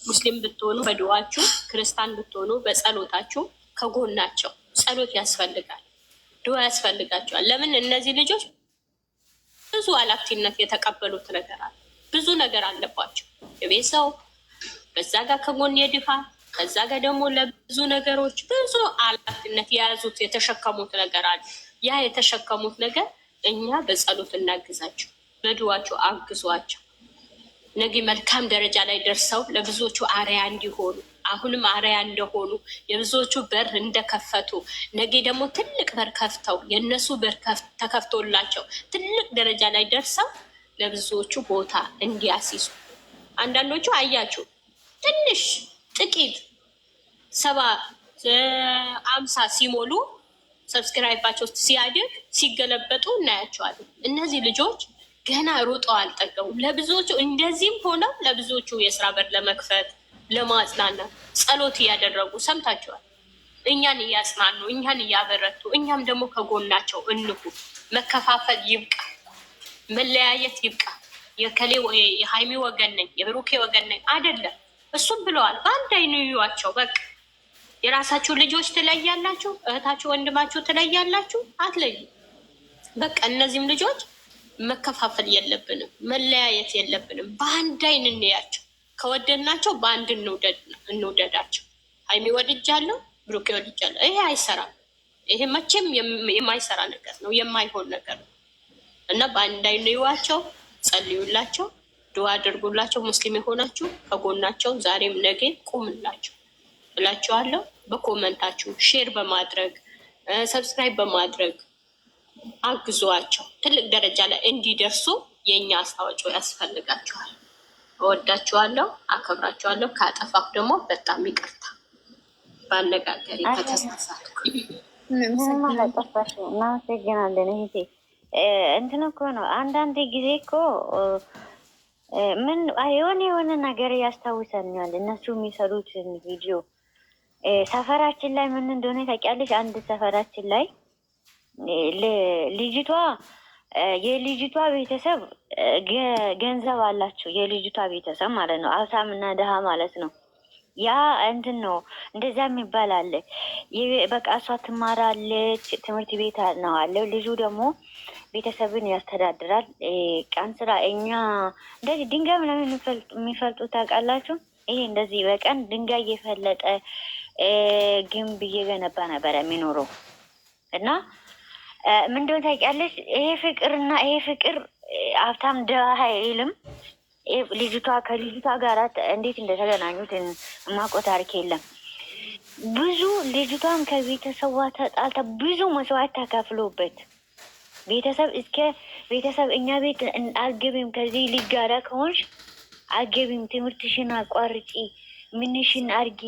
ሙስሊም ብትሆኑ በዱዓችሁ፣ ክርስቲያን ብትሆኑ በጸሎታችሁ ከጎናቸው። ጸሎት ያስፈልጋል፣ ዱዓ ያስፈልጋቸዋል። ለምን እነዚህ ልጆች ብዙ ኃላፊነት የተቀበሉት ነገር አለ፣ ብዙ ነገር አለባቸው። የቤት ሰው በዛ ጋር ከጎን የድሃ ከዛ ጋር ደግሞ ለብዙ ነገሮች ብዙ ኃላፊነት የያዙት የተሸከሙት ነገር አለ። ያ የተሸከሙት ነገር እኛ በጸሎት እናግዛቸው፣ በዱዓቸው አግዟቸው። ነገ መልካም ደረጃ ላይ ደርሰው ለብዙዎቹ አርያ እንዲሆኑ አሁንም አርያ እንደሆኑ የብዙዎቹ በር እንደከፈቱ ነገ ደግሞ ትልቅ በር ከፍተው የእነሱ በር ተከፍቶላቸው ትልቅ ደረጃ ላይ ደርሰው ለብዙዎቹ ቦታ እንዲያስይዙ። አንዳንዶቹ አያችሁ ትንሽ ጥቂት 70-50 ሲሞሉ ሰብስክራይባቸው ሲያድግ ሲገለበጡ እናያቸዋለን። እነዚህ ልጆች ገና ሩጠው አልጠገቡም። ለብዙዎቹ እንደዚህም ሆነው ለብዙዎቹ የስራ በር ለመክፈት ለማጽናናት ጸሎት እያደረጉ ሰምታችኋል። እኛን እያጽናኑ እኛን እያበረቱ፣ እኛም ደግሞ ከጎናቸው እንሁ። መከፋፈል ይብቃ፣ መለያየት ይብቃ። የከሌ የሃይሚ ወገን ነኝ የብሩኬ ወገን ነኝ አይደለም። እሱም ብለዋል። በአንድ አይኑ ይዩዋቸው። በቃ የራሳችሁ ልጆች ትለያላችሁ፣ እህታችሁ ወንድማችሁ ትለያላችሁ፣ አትለዩ። በቃ እነዚህም ልጆች መከፋፈል የለብንም፣ መለያየት የለብንም። በአንድ አይን እንያቸው። ከወደድናቸው በአንድ እንውደዳቸው። ሀይሚ ወድጃለሁ፣ ብሩኬ ወድጃለሁ። ይሄ አይሰራም። ይሄ መቼም የማይሰራ ነገር ነው፣ የማይሆን ነገር ነው እና በአንድ አይን ይዋቸው፣ ጸልዩላቸው፣ ዱዓ አድርጉላቸው። ሙስሊም የሆናችሁ ከጎናቸው ዛሬም ነገ ቁምላቸው እላችኋለሁ። በኮመንታችሁ ሼር በማድረግ ሰብስክራይብ በማድረግ አግዟቸው። ትልቅ ደረጃ ላይ እንዲደርሱ የእኛ አስተዋጽኦ ያስፈልጋቸዋል። እወዳችኋለሁ፣ አከብራችኋለሁ። ካጠፋሁ ደግሞ በጣም ይቅርታ በአነጋገሬ ከተሳሳትኩ። እናመሰግናለን እህቴ። እንትን እኮ ነው አንዳንድ ጊዜ እኮ ምን የሆነ ነገር ያስታውሰኛል። እነሱ የሚሰሩት ቪዲዮ ሰፈራችን ላይ ምን እንደሆነ ታውቂያለሽ? አንድ ሰፈራችን ላይ የልጅቷ ቤተሰብ ገንዘብ አላቸው። የልጅቷ ቤተሰብ ማለት ነው፣ ሀብታምና ድሃ ማለት ነው። ያ እንትን ነው እንደዛ የሚባል አለ። በቃ እሷ ትማራለች፣ ትምህርት ቤት ነው አለው። ልጁ ደግሞ ቤተሰብን ያስተዳድራል። ቀን ስራ እኛ እንደዚህ ድንጋይ ምናምን የሚፈልጡ ታውቃላችሁ? ይሄ እንደዚህ በቀን ድንጋይ እየፈለጠ ግንብ እየገነባ ነበረ የሚኖረው እና ምን እንደሆነ ታውቂያለሽ? ይሄ ፍቅር ሀብታም ድሃ አይልም። ልጅቷ ከልጅቷ ጋር እንዴት እንደተገናኙት የማውቀው ታሪክ የለም። ብዙ ልጅቷም ከቤተሰቧ ተጣልታ ብዙ መስዋዕት ተከፍሎበት ቤተሰብ እኛ ቤት አልገቢም፣ ከዚህ ልጅ ጋራ ከሆንሽ አልገቢም፣ ትምህርትሽን አቋርጪ፣ ምንሽን አርጊ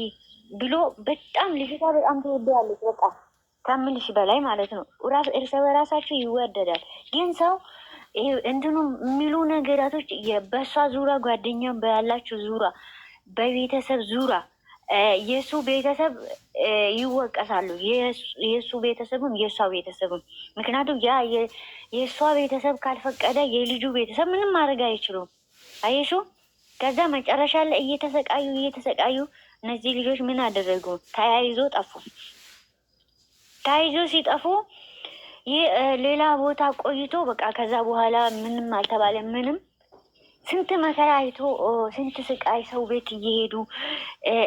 ብሎ በጣም ልጅቷ በጣም ትወደዋለች። በቃ ከምልሽ በላይ ማለት ነው። እርስ በራሳቸው ይወደዳል። ግን ሰው እንትኑ የሚሉ ነገራቶች በእሷ ዙራ ጓደኛ ያላችሁ ዙራ በቤተሰብ ዙራ የእሱ ቤተሰብ ይወቀሳሉ። የእሱ ቤተሰብም የእሷ ቤተሰብም። ምክንያቱም ያ የእሷ ቤተሰብ ካልፈቀደ የልጁ ቤተሰብ ምንም ማድረግ አይችሉም። አየሹ? ከዛ መጨረሻ ላይ እየተሰቃዩ እነዚህ ልጆች ምን አደረጉ? ተያይዞ ጠፉ። ተያይዞ ሲጠፉ ሌላ ቦታ ቆይቶ በቃ ከዛ በኋላ ምንም አልተባለ። ምንም ስንት መከራ አይቶ ስንት ስቃይ ሰው ቤት እየሄዱ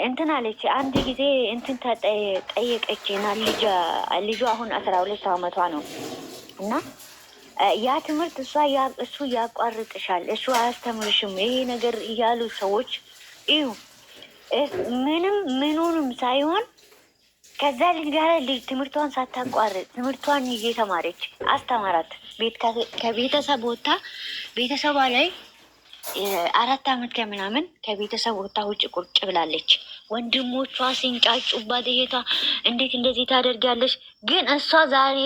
እንትን አለች። አንድ ጊዜ እንትን ጠየቀችና ልጇ አሁን 12 ዓመቷ ነው እና ያ ትምህርት እሱ ያቋርጥሻል፣ እሱ አያስተምርሽም፣ ይሄ ነገር እያሉ ሰዎች እዩ። ምኑንም ሳይሆን ከዛ ልጅ ጋር ልጅ ትምህርቷን ሳታቋርጥ ትምህርቷን እየተማረች አስተማራት። ከቤተሰብ ወጣ ቤተሰቧ ላይ 4 ዓመት ከምናምን ከቤተሰብ ወጣ ውጭ ቁጭ ብላለች። ወንድሞቿ ሲንጫጩባት ይሄታ እንዴት እንደዚህ ታደርጋለች? ግን እሷ ዛሬ